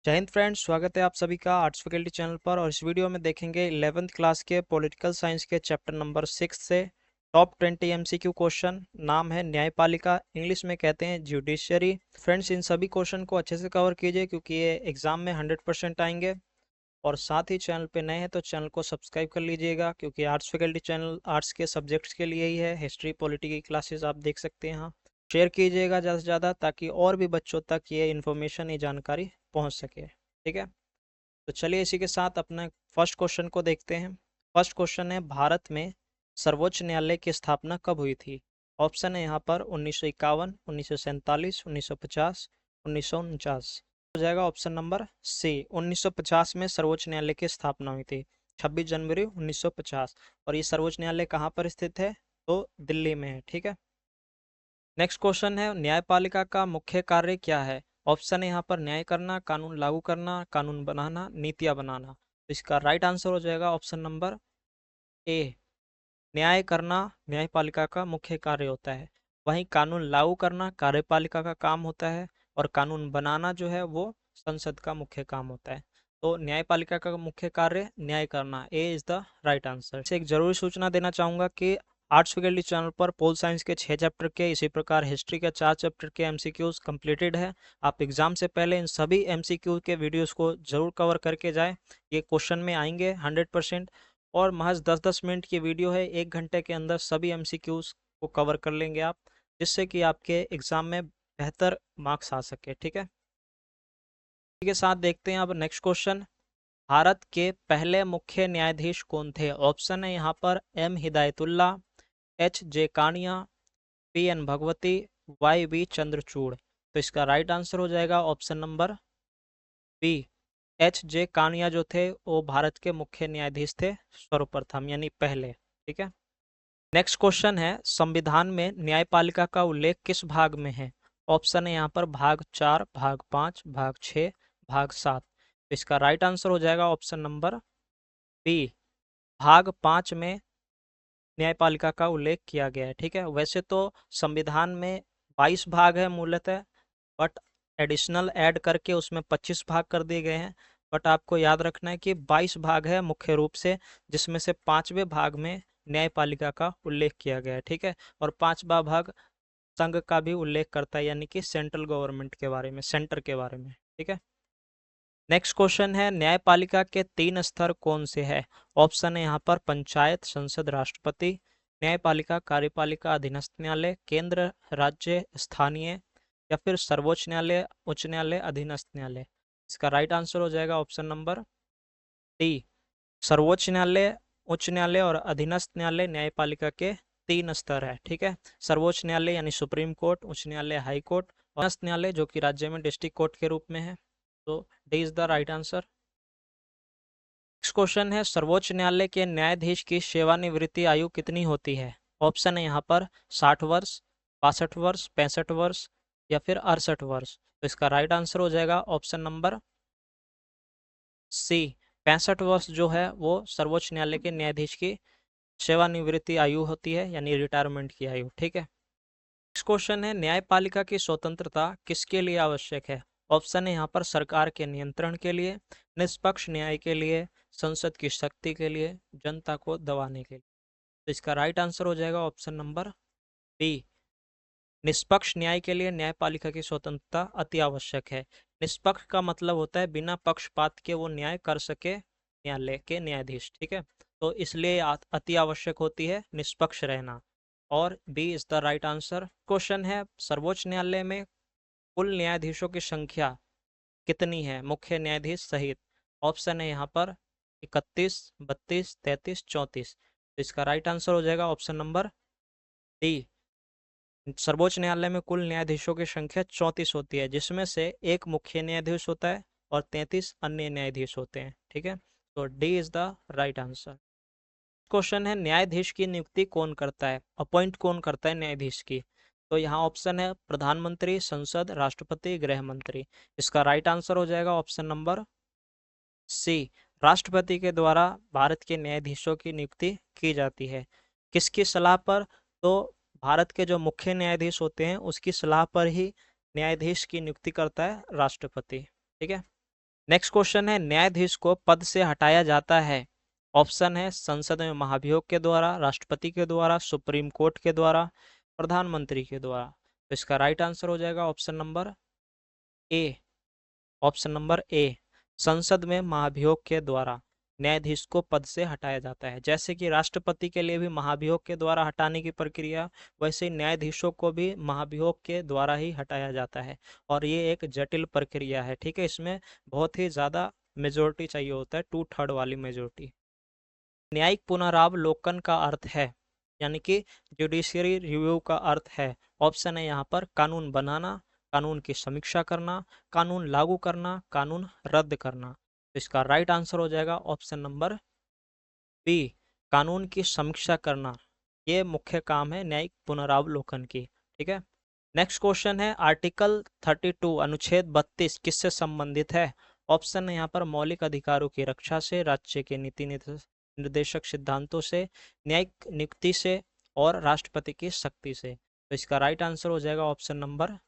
जय हिंद फ्रेंड्स, स्वागत है आप सभी का आर्ट्स फैकल्टी चैनल पर। और इस वीडियो में देखेंगे 11th क्लास के पॉलिटिकल साइंस के चैप्टर नंबर 6 से टॉप 20 एमसीक्यू क्वेश्चन। नाम है न्यायपालिका, इंग्लिश में कहते हैं जुडिशरी। फ्रेंड्स, इन सभी क्वेश्चन को अच्छे से कवर कीजिए क्योंकि ये एग्जाम में 100% आएंगे। और साथ ही चैनल पे नए हैं तो चैनल को सब्सक्राइब कर लीजिएगा क्योंकि आर्ट्स फैकल्टी चैनल आर्ट्स के सब्जेक्ट्स के लिए ही है। हिस्ट्री पॉलिटी की क्लासेस आप देख सकते हैं यहाँ। शेयर कीजिएगा ज़्यादा से ज़्यादा ताकि और भी बच्चों तक ये इन्फॉर्मेशन, ये जानकारी पहुँच सके। ठीक है, तो चलिए इसी के साथ अपने फर्स्ट क्वेश्चन को देखते हैं। फर्स्ट क्वेश्चन है, भारत में सर्वोच्च न्यायालय की स्थापना कब हुई थी? ऑप्शन है यहाँ पर 1951, 1947, 1950, 1949। हो जाएगा ऑप्शन नंबर सी, 1950 में सर्वोच्च न्यायालय की स्थापना हुई थी, 26 जनवरी 1950। और ये सर्वोच्च न्यायालय कहाँ पर स्थित है? तो दिल्ली में है। ठीक है, नेक्स्ट क्वेश्चन है, न्यायपालिका का मुख्य कार्य क्या है? ऑप्शन है यहाँ पर न्याय करना, कानून लागू करना, कानून बनाना, नीतियाँ बनाना। तो इसका राइट आंसर हो जाएगा ऑप्शन नंबर ए, न्याय करना न्यायपालिका का मुख्य कार्य होता है। वहीं कानून लागू करना कार्यपालिका का काम होता है, और कानून बनाना जो है वो संसद का मुख्य काम होता है। तो न्यायपालिका का मुख्य कार्य न्याय करना, ए इज द राइट आंसर। से एक जरूरी सूचना देना चाहूंगा कि आर्ट्स फैकल्टी चैनल पर पोल साइंस के 6 चैप्टर के, इसी प्रकार हिस्ट्री के 4 चैप्टर के एमसीक्यूज कंप्लीटेड है। आप एग्जाम से पहले इन सभी एमसीक्यू के वीडियोस को जरूर कवर करके जाएं। ये क्वेश्चन में आएंगे 100%। और महज 10-10 मिनट की वीडियो है, 1 घंटे के अंदर सभी एमसीक्यूज को कवर कर लेंगे आप, जिससे कि आपके एग्जाम में बेहतर मार्क्स आ सके। ठीक है, इसी के साथ देखते हैं अब नेक्स्ट क्वेश्चन। भारत के पहले मुख्य न्यायाधीश कौन थे? ऑप्शन है यहाँ पर M Hidayatullah, H J Kania, P N Bhagwati, Y V Chandrachud. तो इसका राइट आंसर हो जाएगा option number B, H J Kania जो थे वो भारत के मुख्य न्यायाधीश थे सर्वप्रथम, यानी पहले। ठीक है, नेक्स्ट क्वेश्चन है, संविधान में न्यायपालिका का उल्लेख किस भाग में है? ऑप्शन है यहाँ पर भाग 4, भाग 5, भाग 6, भाग 7। तो इसका राइट आंसर हो जाएगा ऑप्शन नंबर बी, भाग 5 में न्यायपालिका का उल्लेख किया गया है। ठीक है, वैसे तो संविधान में 22 भाग है मूलतः, बट एडिशनल ऐड करके उसमें 25 भाग कर दिए गए हैं। बट आपको याद रखना है कि 22 भाग है मुख्य रूप से, जिसमें से 5वें भाग में न्यायपालिका का उल्लेख किया गया है। ठीक है, और 5वां भाग संघ का भी उल्लेख करता है, यानी कि सेंट्रल गवर्नमेंट के बारे में, सेंटर के बारे में। ठीक है, नेक्स्ट क्वेश्चन है, न्यायपालिका के 3 स्तर कौन से हैं? ऑप्शन है यहाँ पर पंचायत, संसद, राष्ट्रपति। न्यायपालिका कार्यपालिका अधीनस्थ न्यायालय, केंद्र राज्य स्थानीय, या फिर सर्वोच्च न्यायालय उच्च न्यायालय अधीनस्थ न्यायालय। इसका राइट आंसर हो जाएगा ऑप्शन नंबर डी, सर्वोच्च न्यायालय, उच्च न्यायालय और अधीनस्थ न्यायालय न्यायपालिका के 3 स्तर है। ठीक है, सर्वोच्च न्यायालय यानी सुप्रीम कोर्ट, उच्च न्यायालय हाई कोर्ट, और अधीनस्थ न्यायालय जो कि राज्य में डिस्ट्रिक्ट कोर्ट के रूप में है। तो D is the right answer. Next question है, सर्वोच्च न्यायालय के न्यायाधीश की सेवानिवृत्ति आयु कितनी होती है? ऑप्शन है यहाँ पर 60 वर्ष, 62 वर्ष, 65 वर्ष, या फिर 68 वर्ष। तो इसका राइट आंसर हो जाएगा ऑप्शन नंबर सी, 65 वर्ष जो है वो सर्वोच्च न्यायालय के न्यायाधीश की सेवानिवृत्ति आयु होती है, यानी रिटायरमेंट की आयु। ठीक है, नेक्स्ट क्वेश्चन है, न्यायपालिका की स्वतंत्रता किसके लिए आवश्यक है? ऑप्शन है यहाँ पर सरकार के नियंत्रण के लिए, निष्पक्ष न्याय के लिए, संसद की शक्ति के लिए, जनता को दबाने के लिए। तो इसका राइट आंसर हो जाएगा ऑप्शन नंबर बी, निष्पक्ष न्याय के लिए न्यायपालिका की स्वतंत्रता अति आवश्यक है। निष्पक्ष का मतलब होता है बिना पक्षपात के वो न्याय कर सके न्यायालय के न्यायाधीश। ठीक है, तो इसलिए अति आवश्यक होती है निष्पक्ष रहना, और B is the right answer. Question है, सर्वोच्च न्यायालय में कुल न्यायाधीशों की संख्या कितनी है मुख्य न्यायाधीश सहित? ऑप्शन है यहाँ पर 31, 32, 33, 34। तो इसका राइट आंसर हो जाएगा ऑप्शन नंबर डी, सर्वोच्च न्यायालय में कुल न्यायाधीशों की संख्या 34 होती है, जिसमें से एक मुख्य न्यायाधीश होता है और 33 अन्य न्यायाधीश होते हैं। ठीक है, तो D is the right answer. Question है, न्यायाधीश की नियुक्ति कौन करता है? अपॉइंट कौन करता है न्यायाधीश की? तो यहाँ ऑप्शन है प्रधानमंत्री, संसद, राष्ट्रपति, गृह मंत्री। इसका राइट आंसर हो जाएगा ऑप्शन नंबर सी, राष्ट्रपति के द्वारा भारत के न्यायाधीशों की नियुक्ति की जाती है। किसकी सलाह पर? तो भारत के जो मुख्य न्यायाधीश होते हैं उसकी सलाह पर ही न्यायाधीश की नियुक्ति करता है राष्ट्रपति। ठीक है, नेक्स्ट क्वेश्चन है, न्यायाधीश को पद से हटाया जाता है। ऑप्शन है संसद में महाभियोग के द्वारा, राष्ट्रपति के द्वारा, सुप्रीम कोर्ट के द्वारा, प्रधानमंत्री के द्वारा। तो इसका राइट आंसर हो जाएगा option number A. Option number A, संसद में महाभियोग के द्वारा न्यायाधीश को पद से हटाया जाता है। जैसे कि राष्ट्रपति के लिए भी महाभियोग के द्वारा हटाने की प्रक्रिया, वैसे ही न्यायाधीशों को भी महाभियोग के द्वारा ही हटाया जाता है। और ये एक जटिल प्रक्रिया है, ठीक है। इसमें बहुत ही ज़्यादा मेजोरिटी चाहिए होता है, 2/3 वाली मेजोरिटी। न्यायिक पुनरावलोकन का अर्थ है, यानी कि जुडिशियरी रिव्यू का अर्थ है। ऑप्शन है यहाँ पर कानून बनाना, कानून की समीक्षा करना, कानून लागू करना, कानून रद्द करना। तो इसका राइट आंसर हो जाएगा ऑप्शन नंबर बी, कानून की समीक्षा करना। ये मुख्य काम है न्यायिक पुनरावलोकन की, ठीक है। नेक्स्ट क्वेश्चन है, आर्टिकल 32 अनुच्छेद 32 किससे संबंधित है। ऑप्शन है यहाँ पर मौलिक अधिकारों की रक्षा से, राज्य के नीति निर्देशक सिद्धांतों से, न्यायिक नियुक्ति से और राष्ट्रपति की शक्ति से। तो इसका राइट आंसर हो जाएगा ऑप्शन नंबर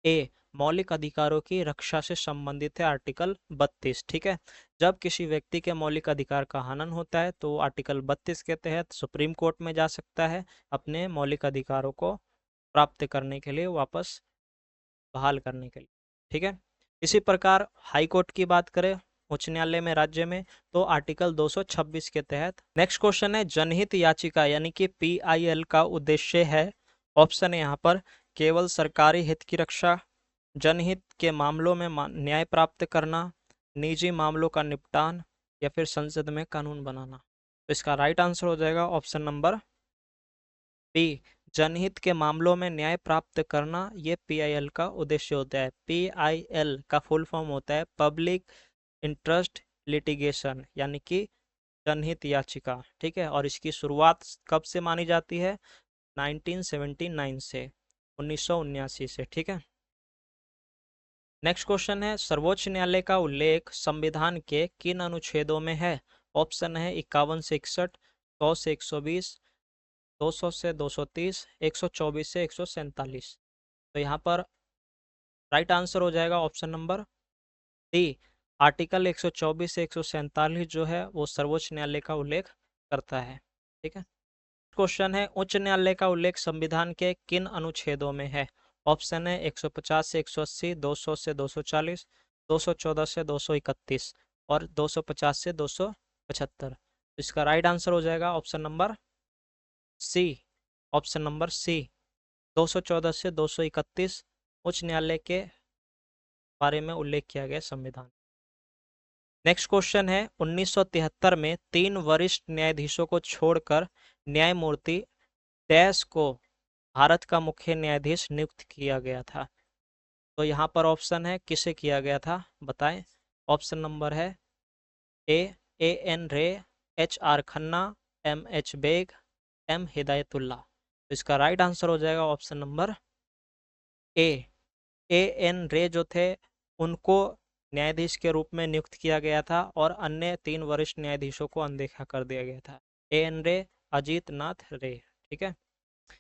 ए, मौलिक अधिकारों की रक्षा से संबंधित है आर्टिकल 32, ठीक है। जब किसी व्यक्ति के मौलिक अधिकार का हनन होता है तो आर्टिकल 32 के तहत सुप्रीम कोर्ट में जा सकता है अपने मौलिक अधिकारों को प्राप्त करने के लिए, वापस बहाल करने के लिए, ठीक है। इसी प्रकार हाई कोर्ट की बात करें उच्च न्यायालय में, राज्य में, तो आर्टिकल 226 के तहत। नेक्स्ट क्वेश्चन है, जनहित याचिका यानी कि PIL का उद्देश्य है। ऑप्शन है यहाँ पर केवल सरकारी हित की रक्षा, जनहित के मामलों में न्याय प्राप्त करना, निजी मामलों का निपटान, या फिर संसद में कानून बनाना। तो इसका राइट आंसर हो जाएगा ऑप्शन नंबर बी, जनहित के मामलों में न्याय प्राप्त करना। ये PIL का उद्देश्य होता है। PIL का फुल फॉर्म होता है पब्लिक इंटरेस्ट लिटिगेशन, यानी कि जनहित याचिका, ठीक है। और इसकी शुरुआत कब से मानी जाती है, 1979 से, 1979 से, ठीक है। नेक्स्ट क्वेश्चन है, सर्वोच्च न्यायालय का उल्लेख संविधान के किन अनुच्छेदों में है। ऑप्शन है 51 से 61, 100 से 120, 200 से 230, 124 से 147। तो यहाँ पर राइट आंसर हो जाएगा ऑप्शन नंबर डी, आर्टिकल 124 से 147 जो है वो सर्वोच्च न्यायालय का उल्लेख करता है, ठीक है। क्वेश्चन है, उच्च न्यायालय का उल्लेख संविधान के किन अनुच्छेदों में है। ऑप्शन है 150 से 180, 200 से 240, 214 से 231 और 250 से 275। इसका राइट आंसर हो जाएगा option number C. Option number C, 214 से 231 उच्च न्यायालय के बारे में उल्लेख किया गया संविधान। नेक्स्ट क्वेश्चन है, 1973 में 3 वरिष्ठ न्यायाधीशों को छोड़कर न्यायमूर्ति डैश को भारत का मुख्य न्यायाधीश नियुक्त किया गया था। तो यहाँ पर ऑप्शन है किसे किया गया था, बताएं। ऑप्शन नंबर है A N Ray, HR Khanna, MH Beg, M Hidayatullah. तो इसका राइट आंसर हो जाएगा ऑप्शन नंबर A N रे जो थे उनको न्यायाधीश के रूप में नियुक्त किया गया था और अन्य 3 वरिष्ठ न्यायाधीशों को अनदेखा कर दिया गया था। A N रे, अजीत नाथ रे, ठीक है।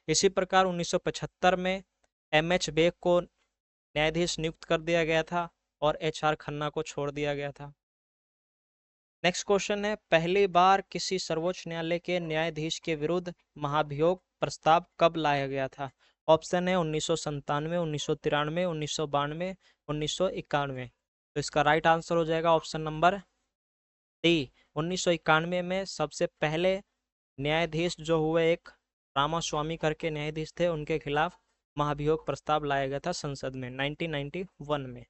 इसी प्रकार 1975 में MH बेग को न्यायाधीश नियुक्त कर दिया गया था और HR खन्ना को छोड़ दिया गया था। नेक्स्ट क्वेश्चन है, पहली बार किसी सर्वोच्च न्यायालय के न्यायाधीश के विरुद्ध महाभियोग प्रस्ताव कब लाया गया था। ऑप्शन है 1997, 1993, 1992, 1991। तो इसका राइट आंसर हो जाएगा ऑप्शन नंबर डी, 1991 में सबसे पहले न्यायाधीश जो हुए एक रामास्वामी करके न्यायाधीश थे, उनके खिलाफ महाभियोग प्रस्ताव लाया गया था संसद में 1991 में।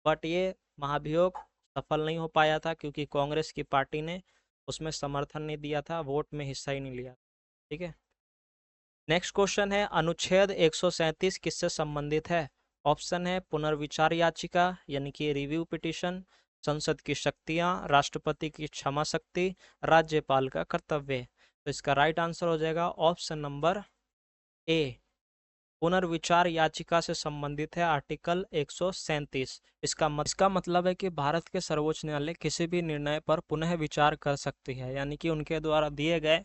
बट ये महाभियोग सफल नहीं हो पाया था क्योंकि कांग्रेस की पार्टी ने उसमें समर्थन नहीं दिया था, वोट में हिस्सा ही नहीं लिया, ठीक है। नेक्स्ट क्वेश्चन है, अनुच्छेद 137 किससे संबंधित है। ऑप्शन है पुनर्विचार याचिका यानी कि रिव्यू पिटीशन, संसद की शक्तियां, राष्ट्रपति की क्षमा शक्ति, राज्यपाल का कर्तव्य। तो इसका राइट आंसर हो जाएगा ऑप्शन नंबर ए, पुनर्विचार याचिका से संबंधित है आर्टिकल 137। इसका मतलब है कि भारत के सर्वोच्च न्यायालय किसी भी निर्णय पर पुनः विचार कर सकती है, यानी कि उनके द्वारा दिए गए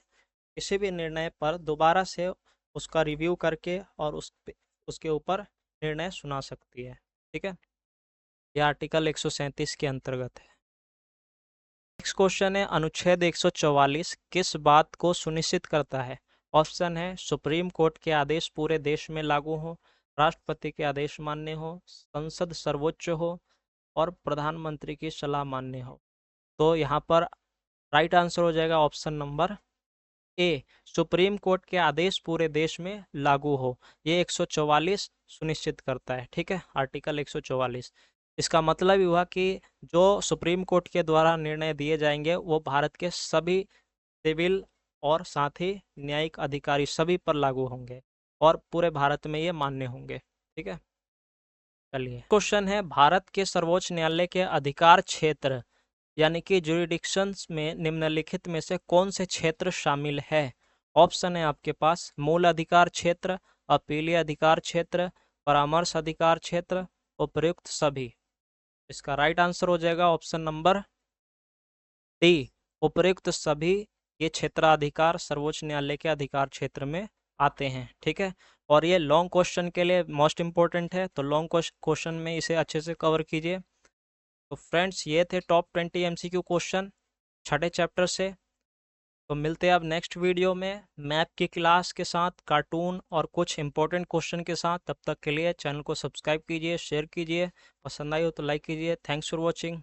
किसी भी निर्णय पर दोबारा से उसका रिव्यू करके और उसके ऊपर निर्णय सुना सकती है, ठीक है। यह आर्टिकल 137 के अंतर्गत है। नेक्स्ट क्वेश्चन है, अनुच्छेद 144 किस बात को सुनिश्चित करता है? ऑप्शन है सुप्रीम कोर्ट के आदेश पूरे देश में लागू हो, राष्ट्रपति के आदेश मान्य हो, संसद सर्वोच्च हो और प्रधानमंत्री की सलाह मान्य हो। तो यहाँ पर राइट आंसर हो जाएगा option number A, supreme court के आदेश पूरे देश में लागू हो। ये 144 सुनिश्चित करता है। ठीक है, आर्टिकल 144। इसका मतलब ही हुआ कि जो सुप्रीम कोर्ट के द्वारा निर्णय दिए जाएंगे वो भारत के सभी सिविल और साथ ही न्यायिक अधिकारी सभी पर लागू होंगे और पूरे भारत में ये मान्य होंगे। ठीक है, चलिए क्वेश्चन है, भारत के सर्वोच्च न्यायालय के अधिकार क्षेत्र यानी कि जुरिडिक्शंस में निम्नलिखित में से कौन से क्षेत्र शामिल है? ऑप्शन है आपके पास मूल अधिकार क्षेत्र, अपीलीय अधिकार क्षेत्र, परामर्श अधिकार क्षेत्र, उपयुक्त सभी। इसका राइट आंसर हो जाएगा ऑप्शन नंबर डी, उपयुक्त सभी। ये क्षेत्राधिकार सर्वोच्च न्यायालय के अधिकार क्षेत्र में आते हैं। ठीक है, और ये लॉन्ग क्वेश्चन के लिए मोस्ट इंपॉर्टेंट है, तो लॉन्ग क्वेश्चन में इसे अच्छे से कवर कीजिए। तो फ्रेंड्स, ये थे टॉप 20 MCQ क्वेश्चन छठे चैप्टर से। तो मिलते हैं अब नेक्स्ट वीडियो में मैथ की क्लास के साथ, कार्टून और कुछ इंपॉर्टेंट क्वेश्चन के साथ। तब तक के लिए चैनल को सब्सक्राइब कीजिए, शेयर कीजिए, पसंद आई हो तो लाइक कीजिए। Thanks for watching.